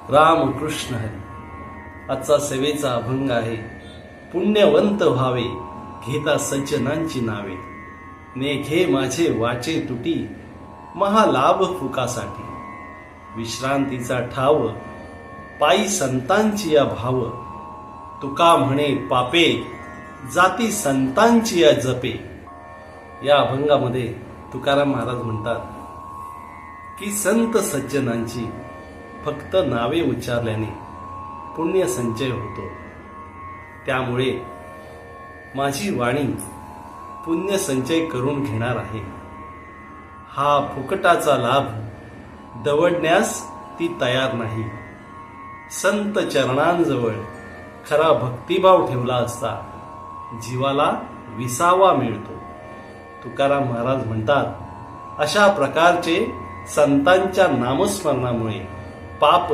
राम कृष्ण हरी. आजचा सेवेचा अभंग आहे. पुण्यवंत व्हावे घेता सज्जनांची नावे, नेघे माझे वाचे तुटी महालाभ फुकासाठी. विश्रांतीचा ठाव पायी संतांची या भाव, तुका म्हणे पापे जाती संतांची या जपे. या अभंगामध्ये तुकाराम महाराज म्हणतात की संत सज्जनांची फक्त नावे उच्चारल्याने पुण्य संचय होतो. त्यामुळे माझी वाणी पुण्य संचय करून घेणार आहे. हा फुकटाचा लाभ दवडण्यास ती तयार नाही. संत चरणांजवळ खरा भक्तिभाव ठेवला असता जीवाला विसावा मिळतो. तुकाराम महाराज म्हणतात, अशा प्रकारचे संतांच्या नामस्मरणामुळे पाप